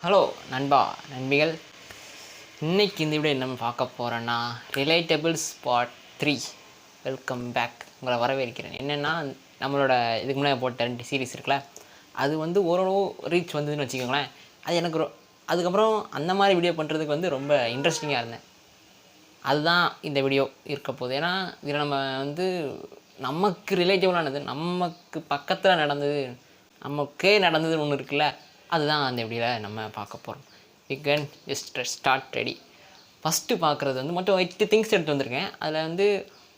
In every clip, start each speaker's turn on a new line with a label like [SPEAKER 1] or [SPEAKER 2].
[SPEAKER 1] Hello நண்பா நண்பிகள். இன்னைக்கு இந்த வீடியோ நம்ம பார்க்க போகிறோன்னா ரிலேட்டபிள் ஸ்பாட் 3. Welcome back. உங்களை வரவேற்கிறேன். என்னென்னா நம்மளோட இதுக்கு முன்னாடி போட்ட 2 சீரீஸ் இருக்குல்ல, அது வந்து ஓரளவு ரீச் வந்ததுன்னு வச்சுக்கோங்களேன். அது எனக்கு அதுக்கப்புறம் அந்த மாதிரி வீடியோ பண்ணுறதுக்கு வந்து ரொம்ப இன்ட்ரெஸ்டிங்காக இருந்தேன். அதுதான் இந்த வீடியோ இருக்க போகுது. ஏன்னா இதில் நம்ம வந்து நமக்கு ரிலேட்டிவானது, நமக்கு பக்கத்தில் நடந்தது, நமக்கே நடந்ததுன்னு ஒன்று இருக்குல்ல, அதுதான் அந்த வீடியோவில் நம்ம பார்க்க போகிறோம். We can just start ready. First பார்க்குறது வந்து மட்டும் 8 திங்ஸ் எடுத்து வந்திருக்கேன். அதில் வந்து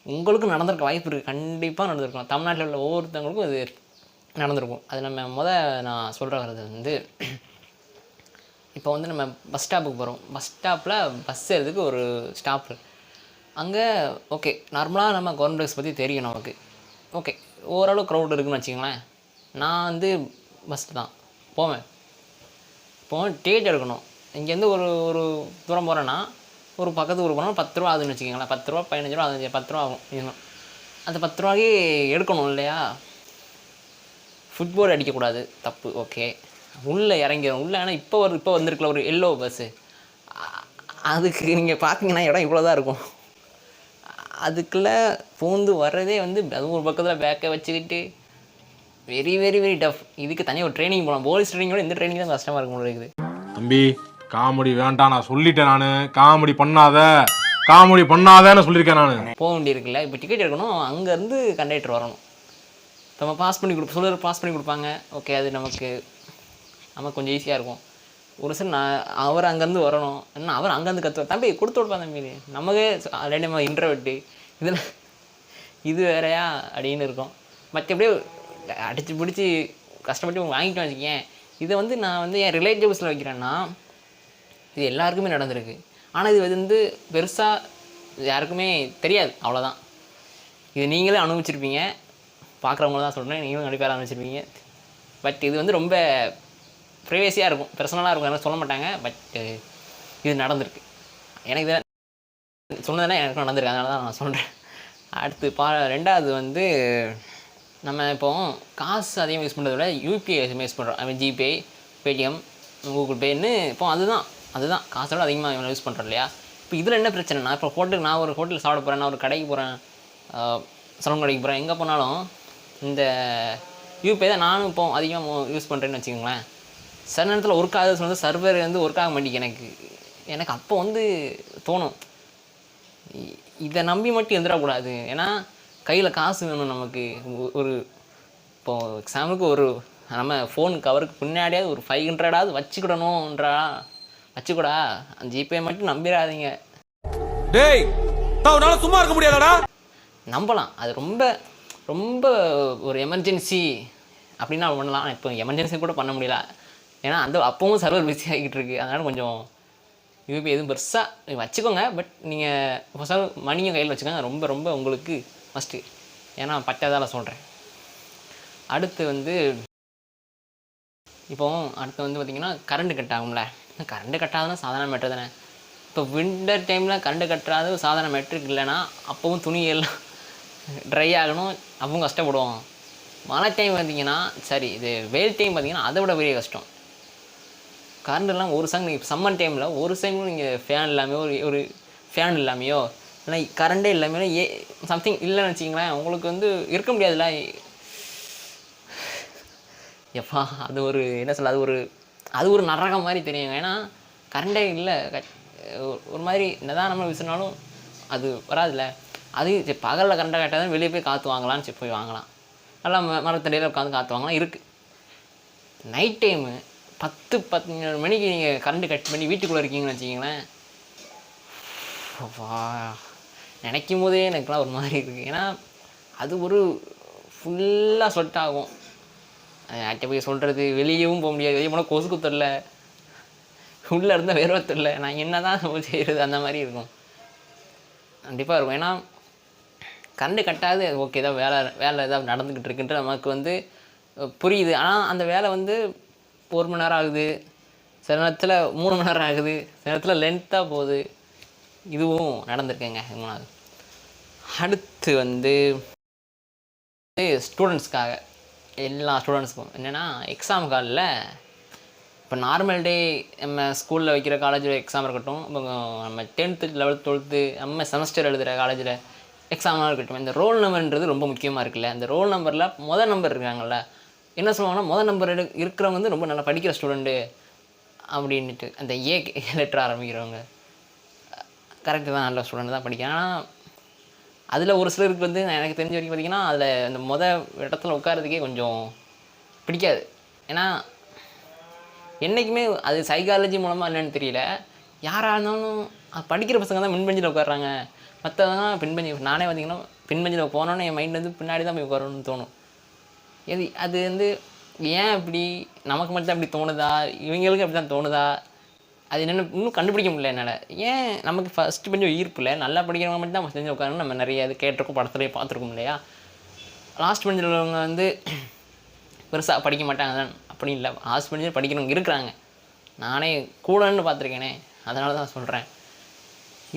[SPEAKER 1] உங்களுக்கும் நடந்திருக்க வாய்ப்பு இருக்குது, கண்டிப்பாக நடந்திருக்கும். தமிழ்நாட்டில் உள்ள ஒவ்வொருத்தவங்களுக்கும் அது நடந்திருக்கும். அது நம்ம நான் சொல்கிற வர்றது வந்து, இப்போ வந்து நம்ம பஸ் ஸ்டாப்புக்கு போகிறோம். பஸ் ஸ்டாப்பில் பஸ் ஏறதுக்கு ஒரு ஸ்டாப்பு. அங்கே ஓகே, நார்மலாக நம்ம கவர்மெண்ட் பஸ் பற்றி தெரியும் நமக்கு. ஓகே, ஓரளவு க்ரௌட் இருக்குதுன்னு வச்சுக்கோங்களேன். நான் வந்து பஸ்ஸில் தான் போவேன். டிக்கெட் எடுக்கணும். இங்கேருந்து ஒரு ஒரு தூரம் போகிறேன்னா, ஒரு பக்கத்து ஊருக்கு போனால் 10 ரூபா ஆகுதுன்னு வச்சுக்கோங்களேன். 10 ரூபா, 15 ரூபா, 10 ரூபா ஆகும். இன்னும் அந்த 10 ரூபாய்க்கு எடுக்கணும் இல்லையா? ஃபுட்போர்டு அடிக்கக்கூடாது, தப்பு. ஓகே, உள்ளே இறங்கிடும். உள்ளே ஆனால் இப்போ வந்திருக்கல ஒரு எல்லோ பஸ்ஸு, அதுக்கு நீங்கள் பார்த்தீங்கன்னா இடம் இவ்வளோ தான் இருக்கும். அதுக்குள்ளே பூந்து வர்றதே வந்து அதுவும் ஒரு பக்கத்தில் பேக்கை வச்சுக்கிட்டு வெரி வெரி வெரி டஃப். இதுக்கு தனியாக ஒரு ட்ரைனிங் போகலாம். போலீஸ் ட்ரைனிங்கோட இந்த ட்ரைனிங் தான் கஷ்டமாக இருக்கும் இருக்குது.
[SPEAKER 2] தம்பி, காமெடி வேண்டாம், நான் சொல்லிட்டேன். நான் காமெடி பண்ணாதேன்னு சொல்லியிருக்கேன். நான்
[SPEAKER 1] போக வேண்டியிருக்குல்ல. இப்போ டிக்கெட் எடுக்கணும், அங்கேருந்து கண்டக்டர் வரணும். நம்ம பாஸ் பண்ணி பாஸ் பண்ணி கொடுப்பாங்க. ஓகே, அது நமக்கு கொஞ்சம் ஈஸியாக இருக்கும். ஒரு சில அவர் அங்கேருந்து வரணும், என்ன அவர் அங்கேருந்து தம்பி கொடுத்து விடுப்பான் தம்பி. நமக்கே ஆல்ரெடி நம்ம இன்ட்ரோவர்ட்டு, இதில் இது வேறையா அப்படின்னு இருக்கும். மற்றபடியே அடித்து பிடிச்சி கஷ்டப்பட்டு வாங்கிட்டு வச்சுக்கேன். இதை வந்து நான் வந்து என் ரிலேட்டிவ்ஸில் வைக்கிறேன்னா, இது எல்லாருக்குமே நடந்திருக்கு. ஆனால் இது வந்து பெருசாக யாருக்குமே தெரியாது, அவ்வளோதான். இது நீங்களே அனுபவிச்சிருப்பீங்க, பார்க்குறவங்கள தான் சொல்கிறேன், நீங்களும் கண்டிப்பாக அனுபவிச்சிருப்பீங்க. பட் இது வந்து ரொம்ப ப்ரைவேசியாக இருக்கும், பர்சனலாக இருக்கும், யாரும் சொல்ல மாட்டாங்க. பட் இது நடந்திருக்கு எனக்கு. இதை சொன்னதுனா எனக்கும் நடந்திருக்கு, அதனால தான் நான் சொல்கிறேன். அடுத்து ரெண்டாவது வந்து, நம்ம இப்போ காசு அதிகமாக யூஸ் பண்ணுறத விட யூபிஐ யூஸ் பண்ணுறோம். ஐ மீன் ஜிபே, பேடிஎம், கூகுள் பேன்னு. இப்போ அதுதான் காசோட அதிகமாக யூஸ் பண்ணுறோம் இல்லையா? இப்போ இதில் என்ன பிரச்சனைனா, இப்போ நான் ஒரு ஹோட்டலில் சாப்பிட போகிறேன், நான் ஒரு கடைக்கு போகிறேன், சலூன் கடைக்கு போகிறேன், எங்கே போனாலும் இந்த யூபிஐ தான் நானும் இப்போ அதிகமாக யூஸ் பண்ணுறேன்னு வச்சுக்கோங்களேன். சில நேரத்தில் ஒர்க் ஆகுது சொன்னது, சர்வர் வந்து ஒர்க் ஆக மாட்டேங்குது. எனக்கு அப்போ வந்து தோணும், இதை நம்பி மட்டும் எழுந்துடக்கூடாது. ஏன்னா கையில் காசு வேணும் நமக்கு. இப்போது எக்ஸாம்பிளுக்கு ஒரு நம்ம ஃபோன் கவருக்கு பின்னாடியாவது ஒரு 500ஆவது வச்சுக்கூடா. அந்த ஜிபே மட்டும் நம்பிடாதீங்க.
[SPEAKER 2] டேய், உன்னால சும்மா இருக்க முடியாதடா.
[SPEAKER 1] நம்பலாம், அது ரொம்ப ரொம்ப ஒரு எமர்ஜென்சி அப்படின்னா பண்ணலாம். இப்போ எமர்ஜென்சி கூட பண்ண முடியல, ஏன்னா அப்பவும் சர்வர் பிஸி ஆகிட்டு இருக்குது. அதனால் கொஞ்சம் யூபிஐ எதுவும் பெருசாக வச்சுக்கோங்க. பட் நீங்கள் ஃபஸ்ட் மணியும் கையில் வச்சுக்கோங்க, ரொம்ப ரொம்ப உங்களுக்கு ஃபஸ்ட்டு. ஏன்னா பட்டதால் சொல்கிறேன். அடுத்து வந்து அடுத்து வந்து பார்த்திங்கன்னா, கரண்ட்டு கட் ஆகும்ல. கரண்ட்டு கட் ஆகுதுன்னா சாதாரண மேட்ரு தானே. இப்போ வின்டர் டைமில் கரண்ட்டு கட்டுறாது சாதாரண மேட்ருக்கு இல்லைன்னா, அப்போவும் துணியெல்லாம் ட்ரை ஆகணும், அப்பவும் கஷ்டப்படுவோம். மழை டைம் பார்த்திங்கன்னா சரி, இது வெயில் டைம் பார்த்திங்கன்னா அதை விட பெரிய கஷ்டம். கரண்ட்டுலாம் ஒரு நீங்கள் சம்மர் டைமில் ஒரு டைமும் நீங்கள் ஃபேன் இல்லாமையோ ஒரு ஃபேன் இல்லாமையோ இல்லை கரண்டே இல்லாமல் சம்திங் இல்லைன்னு வச்சிங்களேன், உங்களுக்கு வந்து இருக்க முடியாதுல்ல. எப்பா, அது ஒரு என்ன சொல்ல, அது ஒரு நரகம் மாதிரி தெரியுங்க. ஏன்னா கரண்டே இல்லை, ஒரு மாதிரி என்னதான் நம்ம விசிறினாலும் அது வராதுல்ல. அது சரி, பகலில் கரண்டை கட்டாதான் வெளியே போய் காற்று வாங்கலான்னு சரி போய் வாங்கலாம், நல்லா மரத்தடியில் உட்காந்து காற்று வாங்கலாம் இருக்குது. நைட் டைமு 10-11 மணிக்கு நீங்கள் கரண்ட்டு கட் பண்ணி வீட்டுக்குள்ளே இருக்கீங்கன்னு வச்சிங்களேன், வா நினைக்கும் போதே எனக்குலாம் ஒரு மாதிரி இருக்குது. ஏன்னா அது ஒரு ஃபுல்லாக ஸ்வெட் ஆகும். யார்கிட்ட போய் சொல்கிறது, வெளியவும் போக முடியாது, வெளியே போனால் கொசுக்கு தெரில, உள்ளே இருந்தால் வேர்வை தெரில, நான் என்ன தான் செய்கிறது, அந்த மாதிரி இருக்கும், கண்டிப்பாக இருக்கும். ஏன்னா கரண்டு கட்டாது, ஓகே தான், வேலை ஏதாவது நடந்துக்கிட்டு இருக்குன்ட்டு நமக்கு வந்து புரியுது. ஆனால் அந்த வேலை வந்து 1 மணி நேரம் ஆகுது, சில நேரத்தில் 3 மணி நேரம் ஆகுது, சில நேரத்தில் லென்த்தாக போகுது. இதுவும் நடந்திருக்குங்க. 3வது. அடுத்து வந்து ஸ்டூடெண்ட்ஸ்க்காக, எல்லா ஸ்டூடெண்ட்ஸுக்கும் என்னென்னா, எக்ஸாம் காலில் இப்போ நார்மல் டே நம்ம ஸ்கூலில் வைக்கிற காலேஜில் எக்ஸாம் இருக்கட்டும், இப்போ நம்ம 10th 11th 12th நம்ம செமஸ்டர் எழுதுகிற காலேஜில் எக்ஸாமாக இருக்கட்டும், இந்த ரோல் நம்பர்ன்றது ரொம்ப முக்கியமாக இருக்குல்ல. இந்த ரோல் நம்பரில் மொதல் நம்பர் இருக்காங்கல்ல, என்ன சொல்லுவாங்கன்னா மொதல் நம்பர் இருக்கிறவங்க வந்து ரொம்ப நல்லா படிக்கிற ஸ்டூடெண்ட்டு அப்படின்ட்டு, அந்த ஏ லெட்டர் ஆரம்பிக்கிறவங்க கரெக்டு தான், நல்ல ஸ்டூடெண்ட் தான் படிக்கிறேன். ஆனால் அதில் ஒரு சிலருக்கு வந்து எனக்கு தெரிஞ்ச வரைக்கும் பார்த்திங்கன்னா அதில் அந்த இடத்துல உட்காரதுக்கே கொஞ்சம் பிடிக்காது. ஏன்னா என்றைக்குமே அது சைக்காலஜி மூலமாக என்னென்னு தெரியல, யாராக இருந்தாலும் படிக்கிற பசங்க தான் முன்பெஞ்சில் உட்காடுறாங்க, மற்றவங்க பின்பஞ்சி. நானே பார்த்திங்கன்னா பின்பஞ்சில் போனோன்னே என் மைண்ட் வந்து பின்னாடி தான் போய் உட்காரணும்னு தோணும். அது வந்து ஏன் அப்படி நமக்கு மட்டும் தான் அப்படி தோணுதா, இவங்களுக்கு அப்படி தான் தோணுதா, அது என்னென்ன இன்னும் கண்டுபிடிக்க முடியல என்னால். ஏன் நமக்கு ஃபஸ்ட்டு கொஞ்சம் ஈர்ப்பு இல்லை, நல்லா படிக்கிறவங்க மட்டும் தான் செஞ்சு உட்காரணும். நம்ம நிறைய இது கேட்டிருக்கோம், படத்துலேயே பார்த்துருக்கோம் இல்லையா. லாஸ்ட் பெஞ்சில் உள்ளவங்க வந்து பெருசாக படிக்க மாட்டாங்க தான் அப்படி இல்லை, லாஸ்ட் பெஞ்சில் படிக்கிறவங்க இருக்கிறாங்க, நானே கூடன்னு பார்த்துருக்கேனே, அதனால தான் சொல்கிறேன்.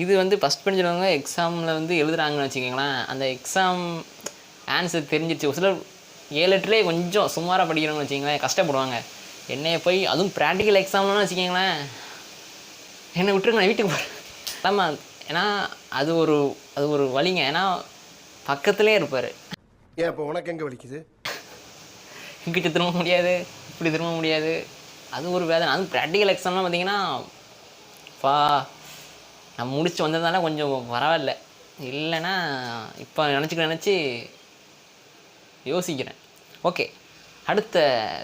[SPEAKER 1] இது வந்து ஃபஸ்ட் பெஞ்சில் உள்ளவங்க எக்ஸாமில் வந்து எழுதுகிறாங்கன்னு வச்சுக்கோங்களேன், அந்த எக்ஸாம் ஆன்சர் தெரிஞ்சிச்சு. ஒரு சிலர் 7 லெட்டரே கொஞ்சம் சுமாராக படிக்கிறவங்கன்னு வச்சுக்கோங்களேன், கஷ்டப்படுவாங்க. என்னைய போய் அதுவும் ப்ராக்டிக்கல் எக்ஸாம்னு வச்சுக்கோங்களேன், என்னை விட்டுருக்கு, நான் வீட்டுக்கு போகிறேன். ஆமாம், ஏன்னா அது ஒரு வலிங்க. ஏன்னா பக்கத்துலேயே இருப்பார்.
[SPEAKER 3] ஏன் இப்போ உனக்கு எங்கே வலிக்குது?
[SPEAKER 1] இங்கிட்ட திரும்ப முடியாது, இப்படி திரும்ப முடியாது, அது ஒரு வேதனை. அதுவும் ப்ராக்டிக்கல் எக்ஸாம்லாம் பார்த்திங்கன்னா நான் முடிச்சு வந்ததுனால கொஞ்சம் பரவாயில்ல. இல்லைன்னா இப்போ நினச்சி யோசிக்கிறேன். ஓகே, அடுத்த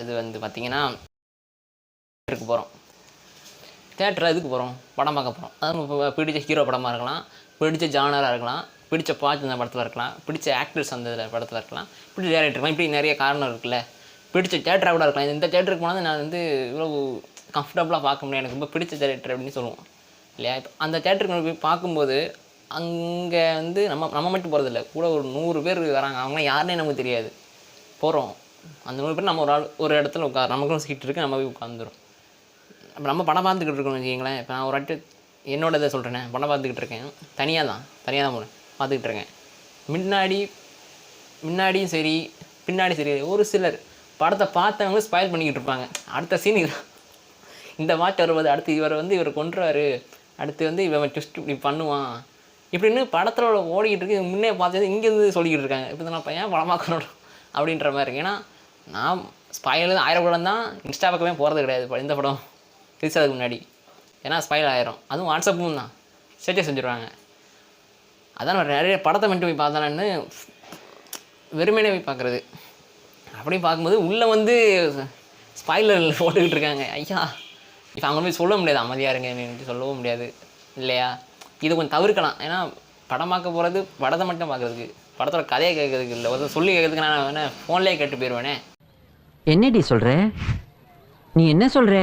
[SPEAKER 1] இது வந்து பார்த்திங்கன்னா தேட்டருக்கு போகிறோம். தேட்டர் எதுக்கு போகிறோம்? படம் பார்க்க போகிறோம். அது இப்போ பிடிச்ச ஹீரோ படமாக இருக்கலாம், பிடிச்ச ஜானராக இருக்கலாம், பிடிச்ச பாட்டு அந்த படத்தில் இருக்கலாம், பிடிச்ச ஆக்டர்ஸ் அந்த படத்தில் இருக்கலாம், பிடிச்ச டேரக்டர் இருக்கலாம், இப்படி நிறைய காரணம் இருக்குல்ல. பிடிச்ச தேட்டராக கூட இருக்கலாம். இந்த தேட்டருக்கு போனால் நான் வந்து இவ்வளோ கம்ஃபர்டபுளாக பார்க்க முடியும், எனக்கு ரொம்ப பிடிச்ச தேட்டர் அப்படின்னு சொல்லுவோம் இல்லையா. இப்போ அந்த தேட்டருக்கு போய் பார்க்கும்போது அங்கே வந்து நம்ம மட்டும் போகிறதில்ல, கூட ஒரு 100 பேர் வராங்க, அவங்களாம் யாருன்னே நமக்கு தெரியாது. போகிறோம், அந்த 100 பேர் நம்ம ஒரு இடத்துல நமக்கும் சீட் இருக்குது, நம்ம போய் உட்காந்துரும். அப்போ நம்ம படம் பார்த்துக்கிட்டு இருக்கோம்னு வச்சுக்கிங்களேன். இப்போ நான் ஒரு வாட்டி என்னோட இதை சொல்கிறேனே, படம் பார்த்துக்கிட்டு இருக்கேன், தனியாக தான் போகிறேன், பார்த்துக்கிட்டு இருக்கேன். முன்னாடியும் சரி பின்னாடி சரி ஒரு சிலர் படத்தை பார்த்தவங்க ஸ்பாயில் பண்ணிக்கிட்டு இருப்பாங்க. அடுத்த சீன் இந்த வாட்ச் வருவது, அடுத்து இவர் கொன்றுவார், அடுத்து வந்து இவன் ட்விஸ்ட் இப்படி பண்ணுவான் இப்படின்னு படத்தில் ஓடிக்கிட்டு இருக்கு. முன்னே பார்த்தது இங்கேருந்து சொல்லிக்கிட்டு இருக்காங்க. இப்போ நான் ஏன் படம் பார்க்கணும் அப்படின்ற மாதிரி இருக்கு. ஏன்னா நான் ஸ்பாயில் 1000 படம் தான் இன்ஸ்டா பக்கமே போகிறது கிடையாது இந்த படம் ரிலீஸ் ஆகிறதுக்கு முன்னாடி. ஏன்னா ஸ்பாயில் ஆயிரும். அதுவும் வாட்ஸ்அப்பும் தான் ஸ்டேட்டஸ் செஞ்சுருவாங்க. அதான் நான் நிறைய படத்தை மட்டும் போய் பார்த்தானு வெறுமனே போய் பார்க்குறது. அப்படி பார்க்கும்போது உள்ளே வந்து ஸ்பாயிலர் போட்டுக்கிட்டு இருக்காங்க. ஐயா, இப்போ அவங்க போய் சொல்ல முடியாது, அமைதியாக இருங்க சொல்லவும் முடியாது இல்லையா. இது கொஞ்சம் தவிர்க்கலாம். ஏன்னா படம் பார்க்க போகிறது படத்தை மட்டும் பார்க்குறதுக்கு, படத்தோட கதையை கேட்கறதுக்கு இல்லை. ஒரு சொல்லி கேட்கறதுக்கு நான் வேணா ஃபோன்லேயே கேட்டு போயிடுவேனே.
[SPEAKER 4] என்னடி சொல்கிற, நீ என்ன சொல்கிற?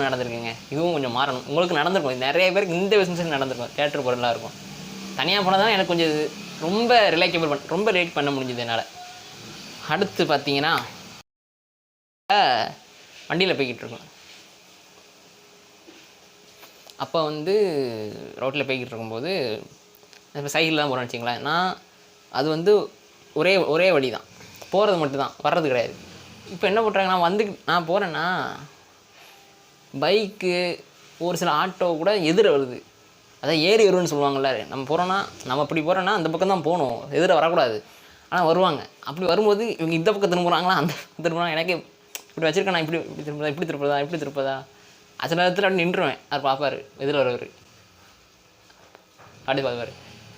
[SPEAKER 1] நடந்திருக்குங்க. இதுவும் கொஞ்சம் மாறணும். உங்களுக்கு நடந்திருக்கும், நிறைய பேருக்கு இந்த பிஸ்னஸ் நடந்திருக்கும். தேட்டர் போகிறதெல்லாம் இருக்கும். தனியாக போனால் தான் எனக்கு கொஞ்சம் ரொம்ப ரொம்ப ரிலேட் பண்ண முடிஞ்சுது என்னால். அடுத்து பார்த்தீங்கன்னா வண்டியில் போய்கிட்டு இருக்கோம். அப்போ வந்து ரோட்டில் போய்கிட்டு இருக்கும்போது இப்போ சைக்கிள் தான் போகிறேன்னு வச்சிங்களேன். நான் அது வந்து ஒரே வழி தான், போகிறது மட்டும்தான், வர்றது கிடையாது. இப்போ என்ன பண்ணுறாங்க, நான் போகிறேன்னா பைக்கு ஒரு சில ஆட்டோ கூட எதிர வருது. அதான் ஏறி வரும்னு சொல்லுவாங்கள்ல. நம்ம போகிறோன்னா, நம்ம இப்படி போகிறோன்னா அந்த பக்கம் தான் போகணும், எதிர வரக்கூடாது. ஆனால் வருவாங்க. அப்படி வரும்போது இவங்க இந்த பக்கம் திரும்புகிறாங்களா அந்த திரும்புகிறாங்க. எனக்கு இப்படி வச்சுருக்கேன், நான் இப்படி திருப்பதா சில நேரத்தில் அப்படி நின்றுவேன். அவர் பார்ப்பார், எதில் வருவார், அப்படி பார்ப்பார்.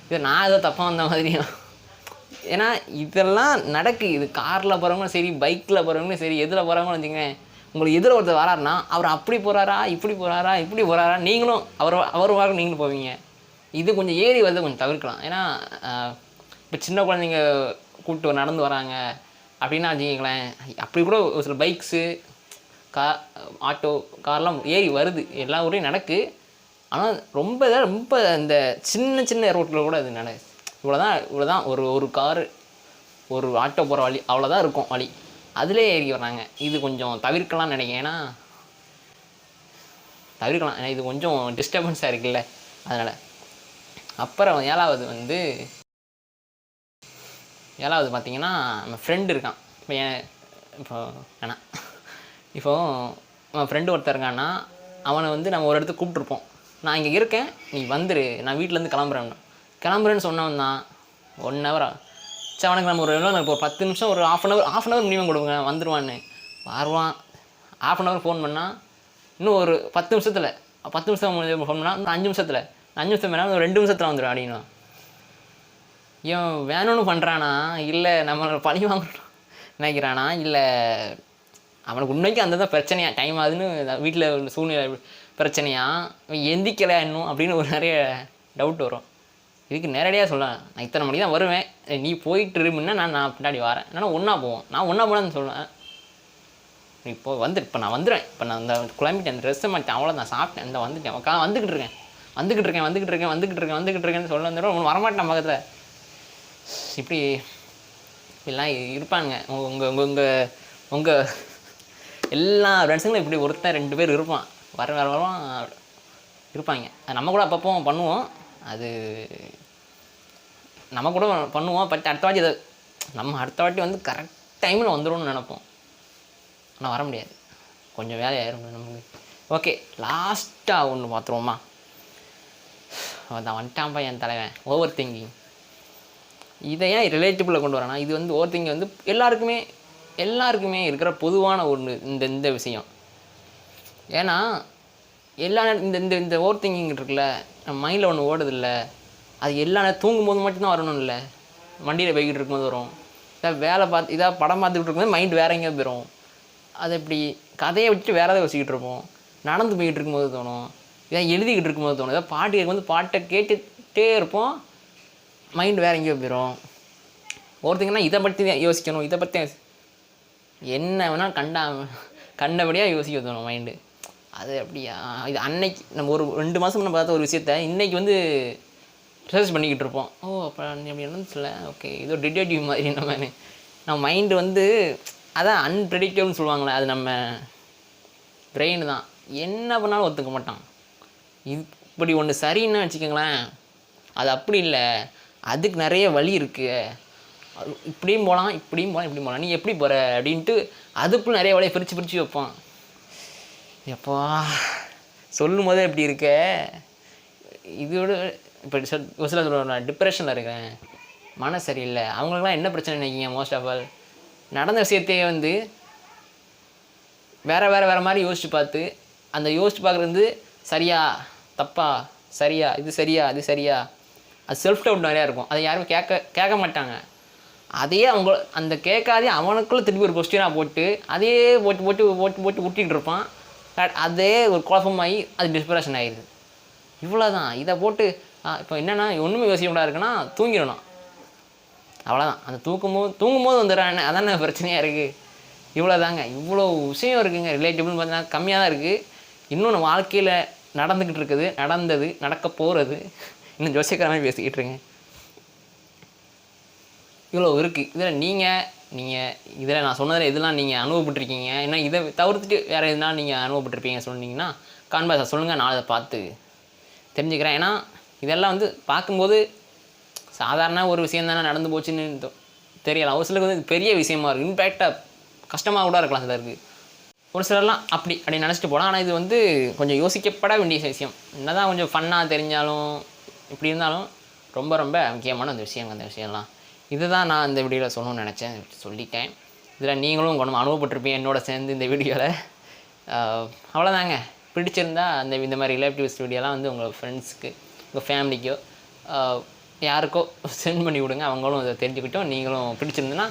[SPEAKER 1] இது நான் ஏதோ தப்பாக வந்த மாதிரியும். ஏன்னா இதெல்லாம் நடக்கு. இது காரில் போகிறவங்களும் சரி, பைக்கில் போகிறவங்களும் சரி, எதில் போகிறவங்களும் வச்சுக்கங்க. உங்களுக்கு எதில் ஒருத்தர் வராருன்னா அவர் அப்படி போகிறாரா இப்படி போகிறாரா நீங்களும் அவர் வாரம் நீங்களும் போவீங்க. இது கொஞ்சம் ஏறி வந்து கொஞ்சம் தவிர்க்கலாம். ஏன்னா இப்போ சின்ன குழந்தைங்க கூப்பிட்டு நடந்து வராங்க அப்படின்னா வச்சுக்கிங்களேன், அப்படி கூட ஒரு சில பைக்ஸு ஆட்டோ கார்லாம் ஏறி வருது, எல்லா ஊரையும் நடக்கு. ஆனால் ரொம்ப இந்த சின்ன ரோட்டில் கூட அது இவ்வளோதான் ஒரு காரு ஒரு ஆட்டோ போகிற வழி அவ்வளோதான் இருக்கும் வழி, அதிலே ஏறி வர்றாங்க. இது கொஞ்சம் தவிர்க்கலாம்னு நினைக்கிறேன். ஏன்னா இது கொஞ்சம் டிஸ்டர்பன்ஸாக இருக்குல்ல, அதனால். அப்புறம் ஏழாவது பார்த்தீங்கன்னா நம்ம ஃப்ரெண்டு இருக்கான். இப்போ அவன் ஃப்ரெண்டு ஒருத்தர் இருக்கான்னா அவனை வந்து நம்ம ஒரு இடத்துக்கு கூப்பிட்ருப்போம். நான் இங்கே இருக்கேன், நீ வந்துரு, நான் வீட்டிலேருந்து கிளம்புறேன்னு சொன்னவன் தான் 1 ஹவர். சரி அவனுக்கு நம்ம ஒரு 10 நிமிஷம் ஒரு ஆஃப் அன் ஹவர் மினிமம் கொடுங்க வந்துடுவான்னு. வருவான். ½ அன் ஹவர் ஃபோன் பண்ணால் இன்னும் ஒரு 10 நிமிஷத்தில் 10 நிமிஷம் ஃபோன் பண்ணால் இன்னும் 5 நிமிஷத்தில் 5 நிமிஷம் மேலே ஒரு 2 நிமிஷத்தில் வந்துடும் அப்படின்னா. இவன் வேணும்னு பண்ணுறானா இல்லை நம்மளை பழி வாங்கணும் நினைக்கிறானா இல்லை அவனுக்கு உண்மைக்கு அந்த தான் பிரச்சனையா, டைம் ஆகுதுன்னு வீட்டில் உள்ள சூழ்நிலை பிரச்சனையா, இவன் எந்திக்கலை இன்னும் அப்படின்னு ஒரு நிறைய டவுட் வரும். இதுக்கு நேரடியாக சொல்லலாம், நான் இத்தனை மணிக்கு தான் வருவேன், நீ போயிட்டு இருமுன்னா நான் பின்னாடி வரேன், நான் ஒன்றா போவோம், நான் ஒன்றா போனான்னு சொல்லுவேன். இப்போ நான் வந்துடுவேன், இப்போ நான் அந்த கிளம்பிட்டேன், அந்த ட்ரெஸ்ஸை மாட்டேன், அவ்வளோ நான் சாப்பிட்டேன், இந்த வந்துட்டேன், வந்துக்கிட்டு இருக்கேன்னு சொல்ல வந்துடும். ஒன்று வரமாட்டேன் பக்கத்தில். இப்படிலாம் இருப்பானுங்க உங்கள் எல்லா ஃப்ரெண்ட்ஸுங்களும் இப்படி ஒருத்தன் 2 பேர் இருப்பான், வரவான் இருப்பாங்க. அது நம்ம கூட அப்பப்போ பண்ணுவோம், அது நம்ம கூட பண்ணுவோம். பட் அடுத்த வாட்டி வந்து கரெக்ட் டைமில் வந்துடும்னு நினைப்போம், ஆனால் வர முடியாது, கொஞ்சம் வேலையாயிரும் நமக்கு. ஓகே, லாஸ்ட்டாக ஒன்று பார்த்துருவோமா? அதான் வந்துட்டான்ப்பா என் தலைவன், ஓவர் திங்கிங். இதை ஏன் ரிலேட்டிபிளில் கொண்டு வரேன்னா, இது வந்து ஓவர் திங்கிங் வந்து எல்லாருக்குமே இருக்கிற பொதுவான ஒன்று இந்த விஷயம். ஏன்னா இந்த ஓவர் திங்கிங் இருக்குல்ல, நம்ம மைண்டில் ஒன்று ஓடுதில்ல, அது எல்லா நேரம் தூங்கும்போது மட்டும்தான் வரணும் இல்லை, வண்டியில் போய்கிட்டு இருக்கும்போது வரும், இதாக படம் பார்த்துக்கிட்டு இருக்கும்போது மைண்ட் வேற எங்கேயோ போயிடும். அது எப்படி கதையை விட்டு வேறு ஏதாவது யோசிக்கிட்டு இருப்போம், நடந்து போய்கிட்டு இருக்கும்போது தோணும், இதான் எழுதிக்கிட்டு இருக்கும்போது தோணும், ஏதாவது பாட்டு கேட்கும்போது பாட்டை கேட்டுகிட்டே இருப்போம், மைண்ட் வேறு எங்கேயோ போயிடும். ஒருத்தங்கன்னா இதை பற்றி தான் யோசிக்கணும், இதை பற்றி என்ன வேணால் கண்டபடியாக யோசிக்க தோணும் மைண்டு. அது அப்படியா, இது அன்னைக்கு நம்ம ஒரு 2 மாதம் நம்ம பார்த்த ஒரு விஷயத்த இன்றைக்கி வந்து ரிசர்ச் பண்ணிக்கிட்டு இருப்போம். அப்போ அப்படி என்னன்னு சொல்ல, ஓகே இதோ டிடெக்டிவ் மாதிரி நம்ம மைண்டு வந்து அதான் அன்பிரெடிக்டபிள்னு சொல்லுவாங்களே, அது நம்ம பிரெயின் தான், என்ன பண்ணாலும் ஒத்துக்க மாட்டான். இப்படி ஒன்று சரின்னு வச்சுக்கோங்களேன், அது அப்படி இல்லை, அதுக்கு நிறைய வழி இருக்குது, இப்படியும் போகலாம் இப்படியும் போகலாம், நீ எப்படி போகிற அப்படின்ட்டு அதுக்குள்ள நிறைய வழியை பிரித்து வைப்பான். எப்பா சொல்லும் போதே எப்படி இருக்க, இதோட இப்போ ஒரு சில சொல்லுவேன் டிப்ரெஷனில் இருக்கேன், மன சரியில்லை, அவங்களுக்குலாம் என்ன பிரச்சனை நினைக்கிங்க? மோஸ்ட் ஆஃப் ஆல் நடந்த விஷயத்தையே வந்து வேறு மாதிரி யோசித்து பார்த்து, அந்த யோசித்து பார்க்குறது சரியா தப்பா, சரியா இது சரியா அது சரியா, அது செல்ஃப் டவுட் நிறையா இருக்கும், அதை யாரும் கேட்க மாட்டாங்க. அதையே அந்த கேட்காதே அவனுக்குள்ளே திருப்பி ஒரு கொஸ்டினாக போட்டு அதையே போட்டு விட்டிகிட்டு இருப்பான். அதே ஒரு குழப்பமாகி அது டிஸ்பிரேஷன் ஆகிடுது. இவ்வளோ தான். இதை போட்டு இப்போ என்னென்னா ஒன்றுமே யோசிக்கக்கூடாது இருக்குன்னா தூங்கிடணும், அவ்வளோதான். அந்த தூங்கும்போது வந்துடுறான், அதானே பிரச்சனையாக இருக்குது. இவ்வளோ தாங்க, இவ்வளோ விஷயம் இருக்குங்க. ரிலேட்டிவ்னு பார்த்தீங்கன்னா கம்மியாக தான் இருக்குது. இன்னும் நம்ம வாழ்க்கையில் நடந்துக்கிட்டு இருக்குது, நடந்தது, நடக்க போகிறது, இன்னும் ஜோசியக்காரமே பேசிக்கிட்டு இருக்கேன். இவ்வளோ இருக்குது. இதில் நீங்கள் இதில் நான் சொன்னதில் எதெல்லாம் நீங்கள் அனுபவப்பட்டிருக்கீங்க, ஏன்னா இதை தவிர்த்துட்டு வேறு எதுனா நீங்கள் அனுபவப்பட்டிருப்பீங்க சொன்னீங்கன்னா கான்பாஸை சொல்லுங்கள், நான் அதை பார்த்து தெரிஞ்சுக்கிறேன். ஏன்னா இதெல்லாம் வந்து பார்க்கும்போது சாதாரண ஒரு விஷயம் தானே நடந்து போச்சுன்னு தெரியலாம், ஒரு சிலருக்கு வந்து பெரிய விஷயமா இருக்குது, இம்பேக்டாக கஷ்டமாக கூட இருக்கலாம் சிலருக்கு. ஒரு சிலர்லாம் அப்படி நினச்சிட்டு போகலாம். ஆனால் இது வந்து கொஞ்சம் யோசிக்கப்பட வேண்டிய விஷயம். என்ன தான் கொஞ்சம் ஃபன்னாக தெரிஞ்சாலும் இப்படி இருந்தாலும் ரொம்ப ரொம்ப முக்கியமான அந்த விஷயங்க. அந்த விஷயம்லாம் இதுதான் நான் இந்த வீடியோவில் சொல்லணும்னு நினச்சேன், சொல்லிட்டேன். இதில் நீங்களும் கொஞ்சம் அனுபவப்பட்டிருப்பீங்க என்னோட சேர்ந்து இந்த வீடியோவில். அவ்வளோதாங்க. பிடிச்சிருந்தா இந்த மாதிரி ரிலேட்டிவ்ஸ் வீடியோலாம் வந்து உங்கள் ஃப்ரெண்ட்ஸுக்கு, உங்கள் ஃபேமிலிக்கோ யாருக்கோ சென்ட் பண்ணி விடுங்க, அவங்களும் அதை தெரிஞ்சுக்கிட்டோம். நீங்களும் பிடிச்சிருந்துன்னா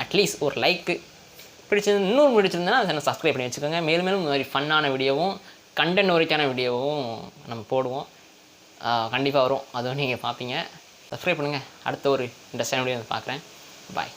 [SPEAKER 1] அட்லீஸ்ட் ஒரு லைக்கு, இன்னொரு பிடிச்சிருந்தனா அதை சப்ஸ்கிரைப் பண்ணி வச்சுக்கோங்க. மேலும் இந்த மாதிரி ஃபன்னான வீடியோவும் கண்டென்ட் ஓரியன்டான வீடியோவும் நம்ம போடுவோம், கண்டிப்பாக வரும், அதுவும் நீங்கள் பார்ப்பீங்க. சப்ஸ்கிரைப் பண்ணுங்கள். அடுத்த ஒரு இன்ட்ரெஸ்டான வீடியோ பார்க்குறேன். பாய்.